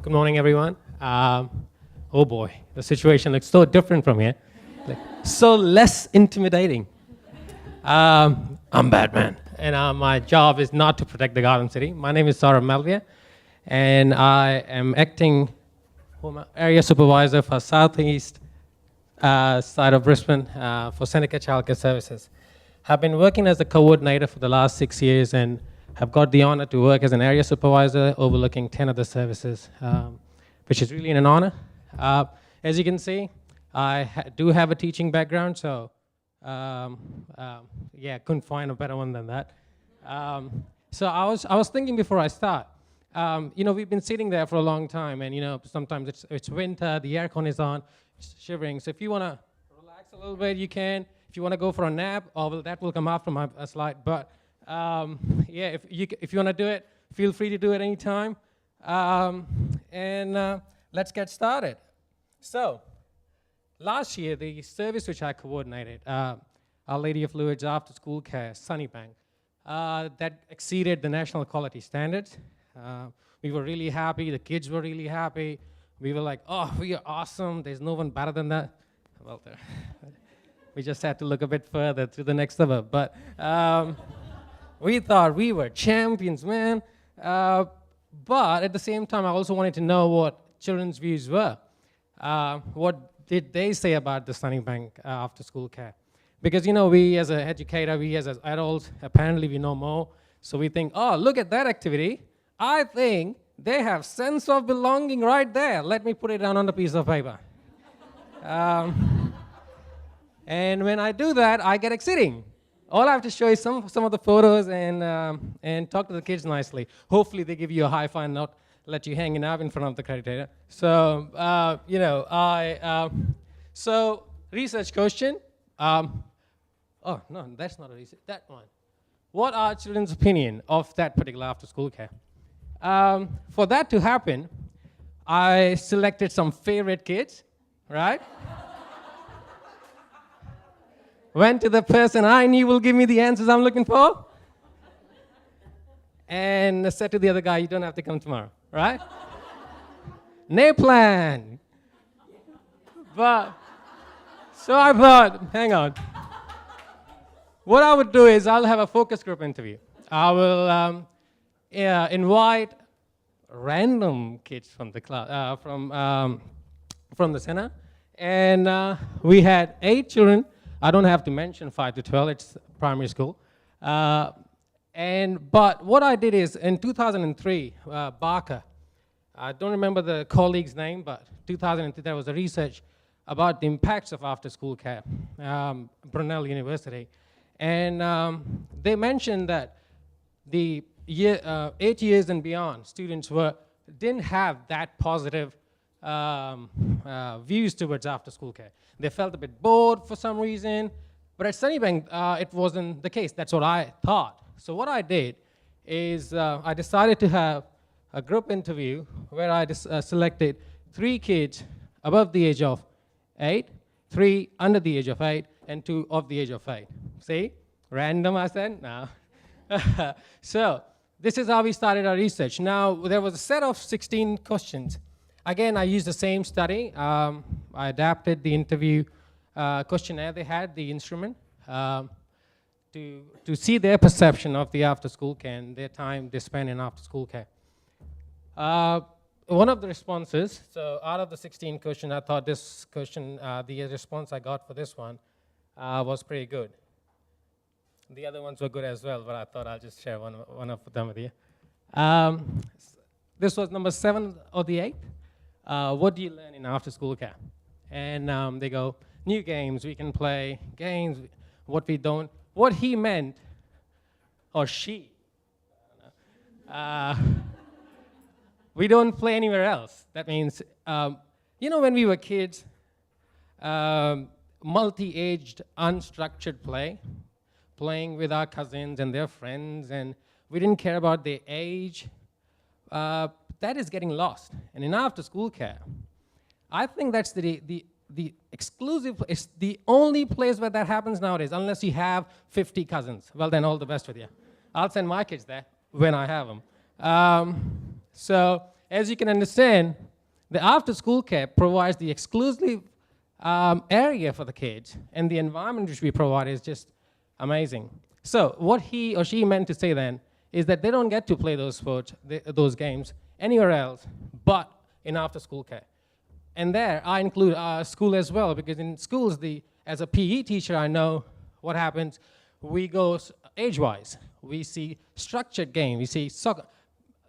Good morning, everyone. Oh boy, the situation looks so different from here. Like, so less intimidating. I'm Batman, and my job is not to protect the Gotham City. My name is Saurabh Malviya, and I am acting area supervisor for Southeast side of Brisbane for Seneca Childcare Services. Have been working as a coordinator for the last 6 years and have got the honor to work as an area supervisor overlooking 10 other services, which is really an honor. As you can see, I do have a teaching background, so yeah, couldn't find a better one than that. So I was thinking before I start, we've been sitting there for a long time, and sometimes it's winter, the aircon is on, it's shivering. So if you want to relax a little bit, you can. If you want to go for a nap, that will come after my slide. But yeah, if you want to do it, feel free to do it anytime. And let's get started. So last year, the service which I coordinated, Our Lady of Lourdes After School Care, Sunnybank, that exceeded the national quality standards. We were really happy. The kids were really happy. We were like, oh, we are awesome. There's no one better than that. Well, we just had to look a bit further to the next suburb. But we thought we were champions, man. But at the same time, I also wanted to know what children's views were. What did they say about the Sunnybank after school care? Because, we as an educator, we as adults, apparently we know more. So we think, oh, look at that activity. I think they have sense of belonging right there. Let me put it down on a piece of paper. And when I do that, I get exciting. All I have to show is some of the photos and talk to the kids nicely. Hopefully they give you a high five and not let you hanging out in front of the accreditator. So, so research question. Oh, no, that's not a research, that one. What are children's opinion of that particular after-school care? For that to happen, I selected some favorite kids, right? Went to the person I knew will give me the answers I'm looking for, and said to the other guy, you don't have to come tomorrow, right? No plan. But, so I thought, hang on. What I would do is I'll have a focus group interview. I will invite random kids from the class, from the center, and we had 8 children. I don't have to mention 5 to 12, it's primary school. But what I did is, in 2003, Barker, I don't remember the colleague's name, but 2003, there was a research about the impacts of after-school care, Brunel University. And they mentioned that the 8 years and beyond, students didn't have that positive views towards after-school care. They felt a bit bored for some reason, but at Sunnybank, it wasn't the case. That's what I thought. So what I did is I decided to have a group interview where I selected 3 kids above the age of 8, 3 under the age of 8, and 2 of the age of 8. See? Random, I said? No. So this is how we started our research. Now, there was a set of 16 questions. Again, I used the same study. I adapted the interview questionnaire they had, the instrument, to see their perception of the after-school care and their time they spend in after-school care. One of the responses, so out of the 16 questions, I thought this question, the response I got for this one was pretty good. The other ones were good as well, but I thought I'll just share one of them with you. This was number 7 or the 8th. What do you learn in after-school care? And they go, new games, we can play games, what we don't. What he meant, or she, we don't play anywhere else. That means, when we were kids, multi-aged, unstructured play, playing with our cousins and their friends, and we didn't care about their age. That is getting lost. And in after-school care, I think that's the exclusive, it's the only place where that happens nowadays, unless you have 50 cousins. Well, then all the best with you. I'll send my kids there when I have them. So as you can understand, the after-school care provides the exclusive area for the kids, and the environment which we provide is just amazing. So what he or she meant to say then is that they don't get to play those sports, those games, anywhere else but in after-school care. And there, I include school as well, because in schools, as a PE teacher, I know what happens. We go age-wise. We see structured game. We see soccer.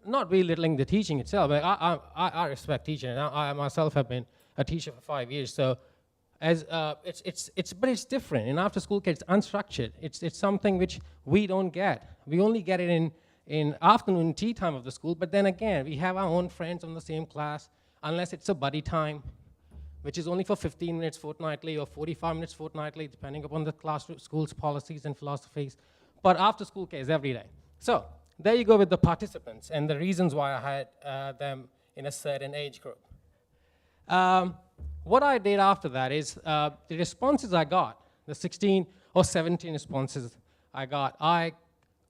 Not belittling the teaching itself, but I respect teaching. I myself have been a teacher for 5 years, so but it's different. In after-school care, it's unstructured. It's something which we don't get. We only get it in afternoon tea time of the school, but then again, we have our own friends on the same class, unless it's a buddy time, which is only for 15 minutes fortnightly or 45 minutes fortnightly, depending upon the school's policies and philosophies. But after-school care is every day. So there you go with the participants and the reasons why I had them in a certain age group. What I did after that is the responses I got, the 16 or 17 responses I got, I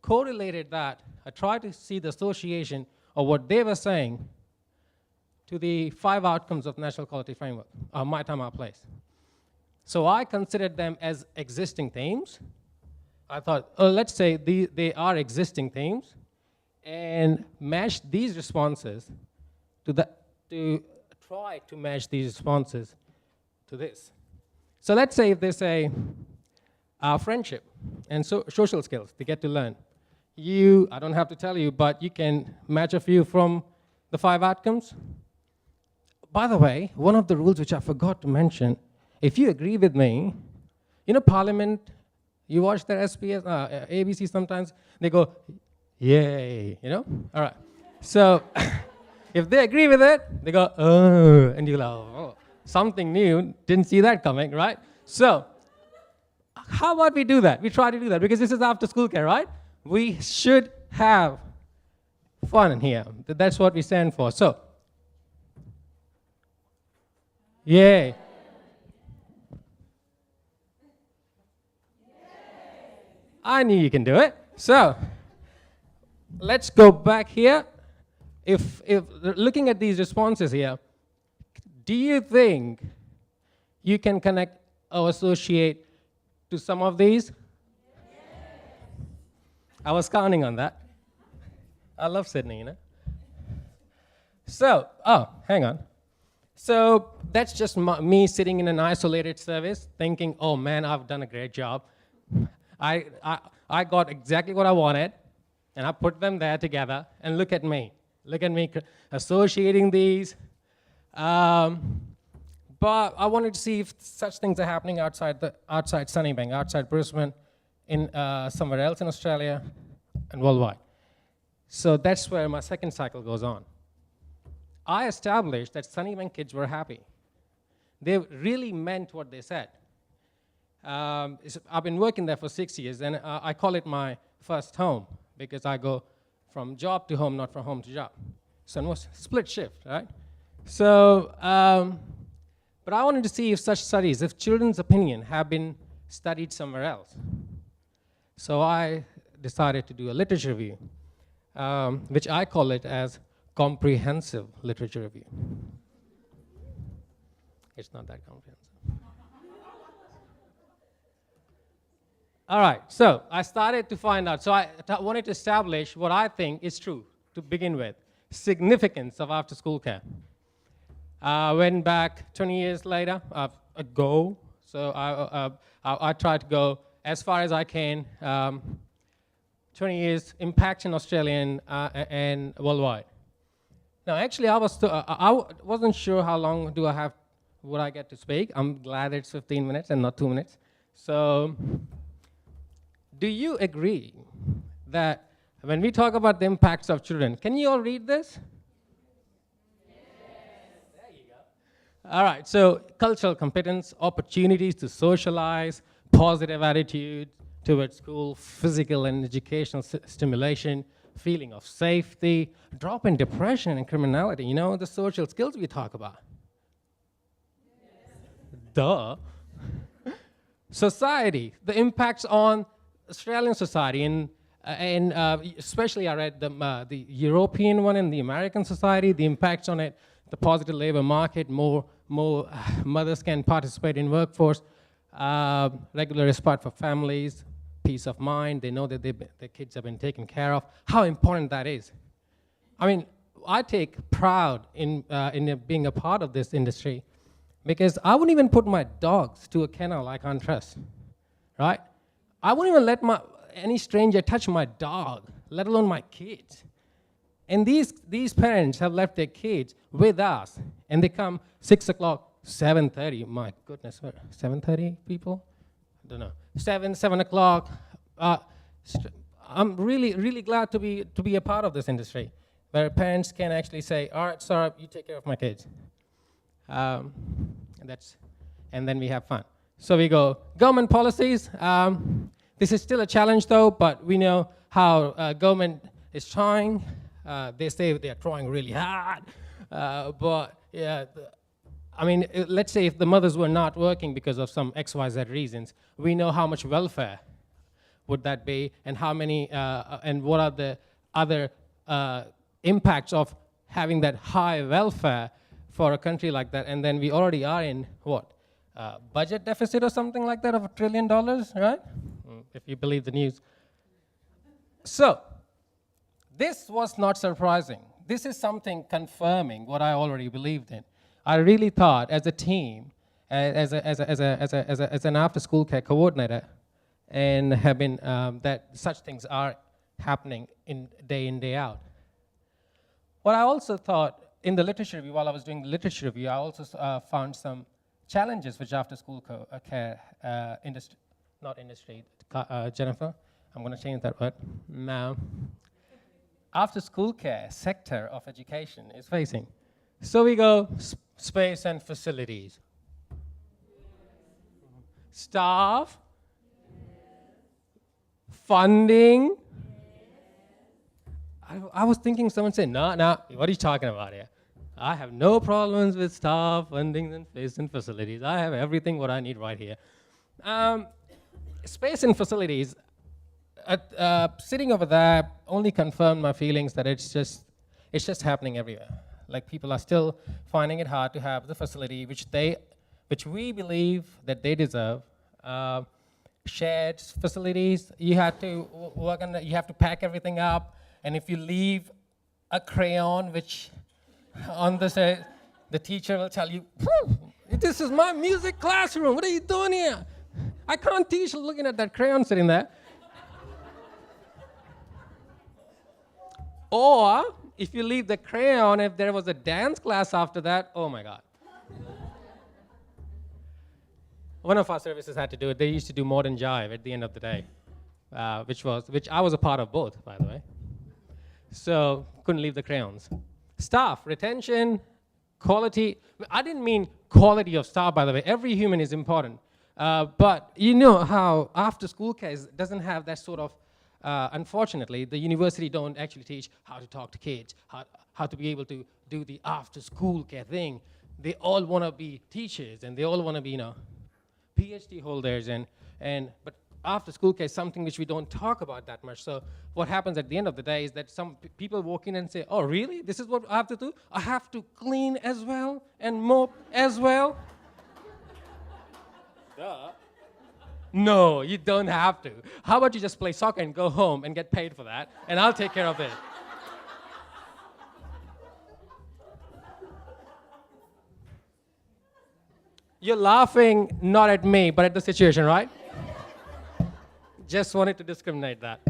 correlated that. I tried to see the association of what they were saying to the 5 outcomes of National Quality Framework, My Time, Our Place. So I considered them as existing themes. I thought, let's say they are existing themes, and match these responses to try to match these responses to this. So let's say if they say friendship and social skills, they get to learn. I don't have to tell you, but you can match a few from the 5 outcomes. By the way, one of the rules which I forgot to mention, if you agree with me, Parliament, you watch their SBS, ABC sometimes, they go, yay, All right. So if they agree with it, they go, oh, and you go, oh, something new, didn't see that coming, right? So how about we do that? We try to do that, because this is after school care, right? We should have fun in here. That's what we stand for. So, yay. I knew you can do it. So, let's go back here. If looking at these responses here, do you think you can connect or associate to some of these? I was counting on that. I love Sydney, So, hang on. So that's just me sitting in an isolated service thinking, oh man, I've done a great job. I got exactly what I wanted, and I put them there together, and look at me. Look at me associating these. But I wanted to see if such things are happening outside Sunnybank, outside Brisbane, in somewhere else in Australia and worldwide. So that's where my second cycle goes on. I established that Sunnybank kids were happy. They really meant what they said. I've been working there for 6 years, and I call it my first home, because I go from job to home, not from home to job. So it was split shift, right? So, but I wanted to see if such studies, if children's opinion have been studied somewhere else. So I decided to do a literature review, which I call it as comprehensive literature review. It's not that comprehensive. All right, so I started to find out. So I wanted to establish what I think is true to begin with, significance of after-school care. I went back 20 years later, ago, so I tried to go as far as I can, 20 years impact in Australia and worldwide. Now, actually, I wasn't sure how long would I get to speak. I'm glad it's 15 minutes and not 2 minutes. So, do you agree that when we talk about the impacts of children, can you all read this? There you go. All right, so cultural competence, opportunities to socialize, positive attitude towards school, physical and educational stimulation, feeling of safety, drop in depression and criminality, the social skills we talk about. Yes. Duh. Society, the impacts on Australian society in Especially I read the European one and the American society, the impacts on it, the positive labor market, more mothers can participate in workforce, regular respite for families, peace of mind, they know that their kids have been taken care of, how important that is. I mean, I take pride in being a part of this industry because I wouldn't even put my dogs to a kennel I can't trust, right? I wouldn't even let any stranger touch my dog, let alone my kids. And these parents have left their kids with us, and they come 6 o'clock, 7:30. My goodness, 7:30 people? I don't know. 7 o'clock. I'm really, really glad to be a part of this industry, where parents can actually say, "All right, sorry, you take care of my kids," and then we have fun. So we go government policies. This is still a challenge, though, but we know how government is trying. They say they are trying really hard, but yeah, I mean, let's say if the mothers were not working because of some XYZ reasons, we know how much welfare would that be, and how many, and what are the other impacts of having that high welfare for a country like that. And then we already are in what, budget deficit or something like that of $1 trillion, right? If you believe the news. So this was not surprising. This is something confirming what I already believed in. I really thought, as a team, as an after-school care coordinator, and have been that such things are happening in day out. What I also thought in the literature review, while I was doing the literature review, I also found some challenges which after-school care industry, not industry, Jennifer, I'm going to change that word. Now, after-school care sector of education is facing. So we go space and facilities. Staff. Funding. I was thinking someone said, no, what are you talking about here? I have no problems with staff, funding, and space and facilities. I have everything what I need right here. Space and facilities, sitting over there only confirmed my feelings that it's just happening everywhere. Like, people are still finding it hard to have the facility which we believe that they deserve. Shared facilities, you have to work on you have to pack everything up, and if you leave a crayon which on the teacher will tell you, this is my music classroom, what are you doing here? I can't teach looking at that crayon sitting there. Or if you leave the crayon, if there was a dance class after that, oh my God. One of our services had to do it. They used to do modern jive at the end of the day, which I was a part of both, by the way. So couldn't leave the crayons. Staff, retention, quality. I didn't mean quality of staff, by the way. Every human is important. But you know how after-school care doesn't have that sort of, unfortunately, the university don't actually teach how to talk to kids, how to be able to do the after-school care thing. They all want to be teachers, and they all want to be, PhD holders, but after school care is something which we don't talk about that much. So what happens at the end of the day is that some people walk in and say, oh, really? This is what I have to do? I have to clean as well and mop as well? Duh. No, you don't have to. How about you just play soccer and go home and get paid for that, and I'll take care of it. You're laughing not at me, but at the situation, right? Just wanted to discriminate that.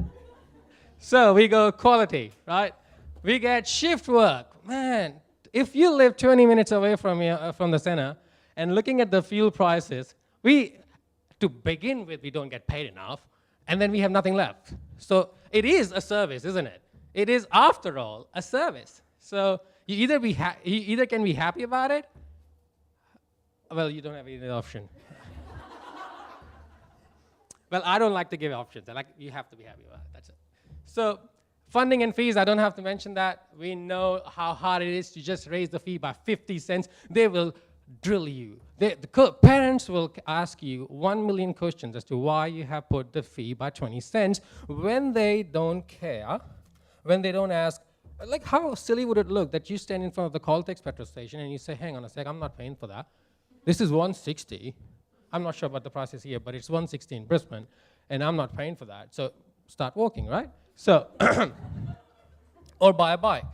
So we go quality, right? We get shift work. Man, if you live 20 minutes away from the center, and looking at the fuel prices, to begin with, we don't get paid enough, and then we have nothing left. So it is a service, isn't it? It is, after all, a service. So you either can be happy about it. Well, you don't have any option. Well, I don't like to give options. You have to be happy about it. That's it. So funding and fees, I don't have to mention that. We know how hard it is to just raise the fee by 50 cents. They will drill you. Parents will ask you 1 million questions as to why you have put the fee by 20 cents when they don't care, when they don't ask, like how silly would it look that you stand in front of the Caltex petrol station and you say, hang on a sec, I'm not paying for that. This is 160. I'm not sure about the prices here, but it's 160 in Brisbane, and I'm not paying for that. So start walking, right? So, or buy a bike.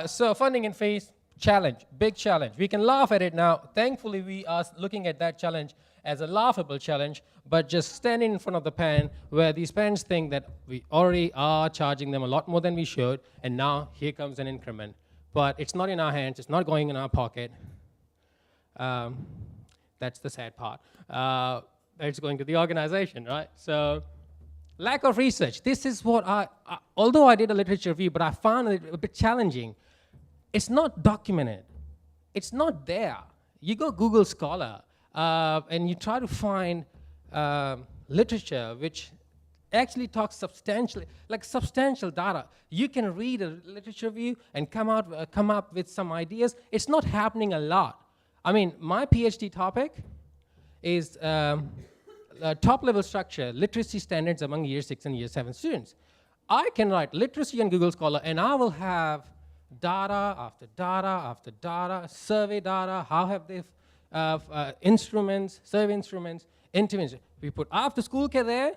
So funding and fees, challenge, big challenge. We can laugh at it now. Thankfully, we are looking at that challenge as a laughable challenge, but just standing in front of the parent where these parents think that we already are charging them a lot more than we should, and now here comes an increment. But it's not in our hands, it's not going in our pocket. That's the sad part. It's going to the organization, right? So, lack of research. This is what although I did a literature review, but I found it a bit challenging. It's not documented. It's not there. You go Google Scholar, and you try to find literature which actually talks substantial data. You can read a literature review and come up with some ideas. It's not happening a lot. I mean, my PhD topic is top-level structure, literacy standards among Year 6 and Year 7 students. I can write literacy on Google Scholar, and I will have data after data after data, survey data, how have they, instruments, survey instruments, interventions. We put after-school care there.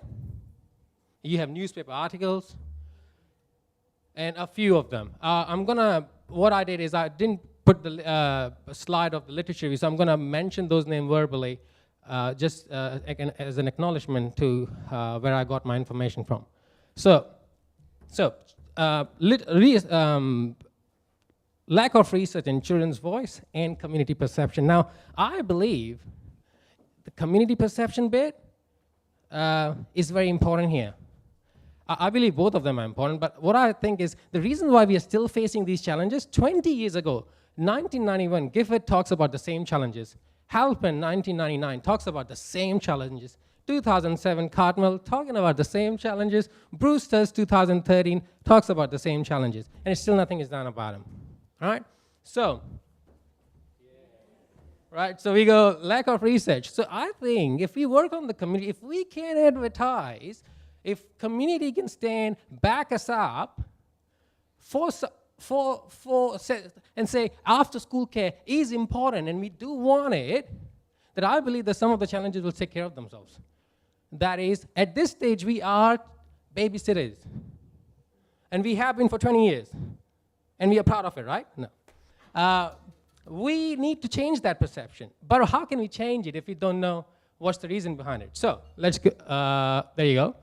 You have newspaper articles, and a few of them. What I did is I didn't put the slide of the literature review, so I'm gonna mention those names verbally, just as an acknowledgement to where I got my information from. Lack of research in children's voice and community perception. Now, I believe the community perception bit is very important here. I believe both of them are important, but what I think is the reason why we are still facing these challenges, 20 years ago, 1991, Gifford talks about the same challenges. Halpin, 1999, talks about the same challenges. 2007, Cartmel, talking about the same challenges. Brewster's, 2013, talks about the same challenges. And still nothing is done about them. All right? So, so we go lack of research. So I think if we work on the community, if we can advertise, if community can stand, back us up, and say after school care is important and we do want it, that I believe that some of the challenges will take care of themselves. That is, at this stage, we are babysitters. And we have been for 20 years. And we are proud of it, right? No. We need to change that perception. But how can we change it if we don't know what's the reason behind it? So, let's go, there you go.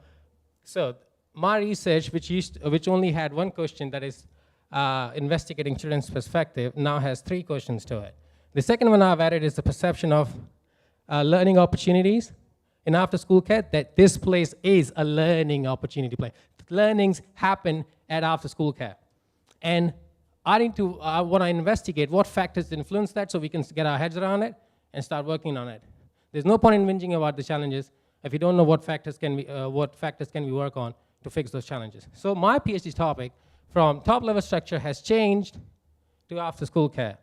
So, my research, which only had one question, that is investigating children's perspective, now has 3 questions to it. The second one I've added is the perception of learning opportunities in after-school care, that this place is a learning opportunity place. Learnings happen at after-school care. And I need to want to investigate what factors influence that so we can get our heads around it and start working on it. There's no point in whinging about the challenges if you don't know what factors can we work on to fix those challenges. So my PhD topic from top-level structure has changed to after-school care.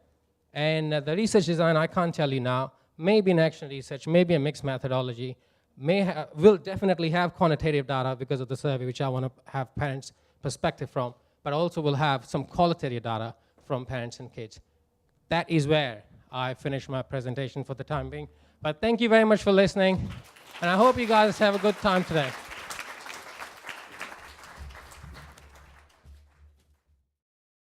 And the research design, I can't tell you now, maybe an action research, maybe a mixed methodology, will definitely have quantitative data because of the survey, which I want to have parents' perspective from, but also will have some qualitative data from parents and kids. That is where I finish my presentation for the time being. But thank you very much for listening, and I hope you guys have a good time today.